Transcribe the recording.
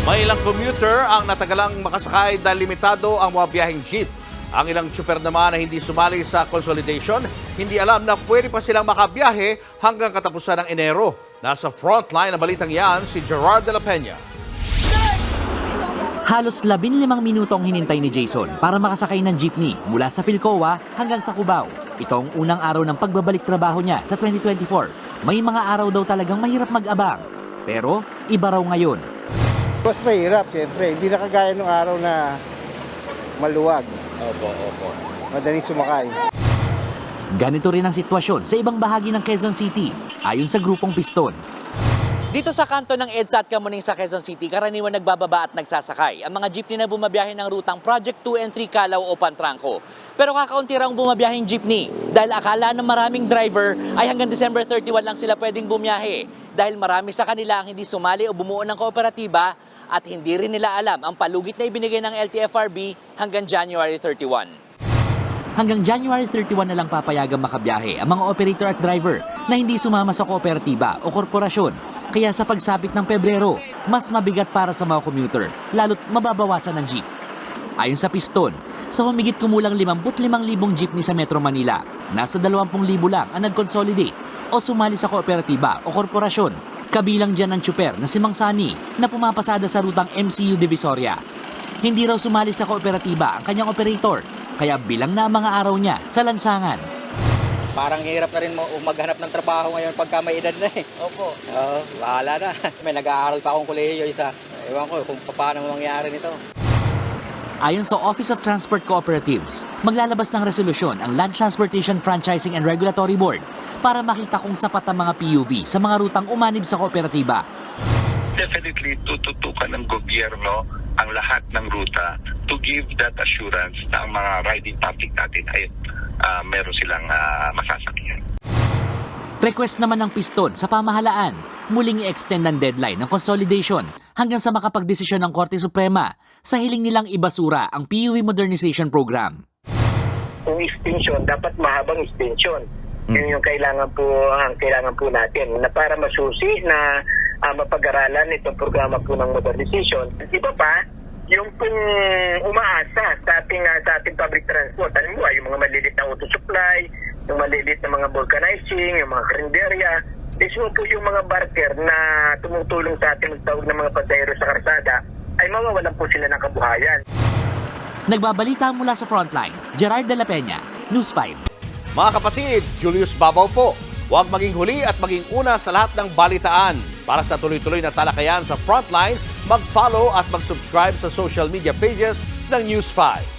May ilang commuter ang natagalang makasakay dahil limitado ang mga biyaheng jeep. Ang ilang tsuper naman na hindi sumali sa consolidation, hindi alam na pwede pa silang makabiyahe hanggang katapusan ng Enero. Nasa frontline ng balitang yan si Gerard de la Peña. Halos 15 minutong hinintay ni Jason para makasakay ng jeepney mula sa Philcoa hanggang sa Cubao. Ito ang unang araw ng pagbabalik trabaho niya sa 2024. May mga araw daw talagang mahirap mag-abang. Pero iba raw ngayon. Mas mahirap, siyempre. Hindi na kagaya nung araw na maluwag. Opo. Madaling sumakay. Ganito rin ang sitwasyon sa ibang bahagi ng Quezon City, ayon sa grupong Piston. Dito sa kanto ng EDSA at Kamuning sa Quezon City, karaniwan nagbababa at nagsasakay ang mga jeepney na bumabiyahe ng rutang Project 2 and 3 Calao o Pantrangco. Pero kakaunti raw bumabiyaheng jeepney dahil akala ng maraming driver ay hanggang December 31 lang sila pwedeng bumiyahe dahil marami sa kanila ang hindi sumali o bumuo ng kooperatiba at hindi rin nila alam ang palugit na ibinigay ng LTFRB hanggang January 31. Hanggang January 31 na lang papayagang makabiyahe ang mga operator at driver na hindi sumama sa kooperatiba o korporasyon. Kaya sa pagsapit ng Pebrero, mas mabigat para sa mga commuter, lalo't mababawasan ng jeep. Ayon sa Piston, sa humigit kumulang 55,000 jeepney sa Metro Manila, nasa 20,000 lang ang nag-consolidate o sumali sa kooperatiba o korporasyon. Kabilang dyan ang tsuper na si Mang Sani na pumapasada sa rutang MCU Divisoria. Hindi raw sumali sa kooperatiba ang kanyang operator, kaya bilang na ang mga araw niya sa lansangan. Parang hirap na rin maghanap ng trabaho ngayon pagka may edad na eh. Opo. Oo, bahala na. May nag-aaral pa akong kolehiyo isa. Ewan ko kung paano mangyari nito. Ayon sa Office of Transport Cooperatives, maglalabas ng resolusyon ang Land Transportation Franchising and Regulatory Board para makita kung sapat ang mga PUV sa mga rutang umanib sa kooperatiba. Definitely tututukan ng gobyerno ang lahat ng ruta to give that assurance na ang mga riding public natin ay meron silang masasakyan. Request naman ng Piston sa pamahalaan, muling i-extend ang deadline ng consolidation hanggang sa makapagdesisyon ng Korte Suprema sa hiling nilang ibasura ang PUV Modernization Program. Kung extension, dapat mahabang extension. Yun yung kailangan po natin na para masusi na mapag-aralan itong programa po ng modernization. Iba pa, yung pong umaasa sa ating public transport. Alam mo, yung mga maliliit na auto supply, yung maliliit na mga vulcanizing, yung mga karinderya, mismo po yung mga barker na tumutulong sa ating magtawag ng mga pasahero sa karsada, ay mawawalan po sila ng kabuhayan. Nagbabalita mula sa Frontline, Gerard de la Peña, News 5. Mga kapatid, Julius Babaw po. Huwag maging huli at maging una sa lahat ng balitaan. Para sa tuloy-tuloy na talakayan sa Frontline, mag-follow at mag-subscribe sa social media pages ng News 5.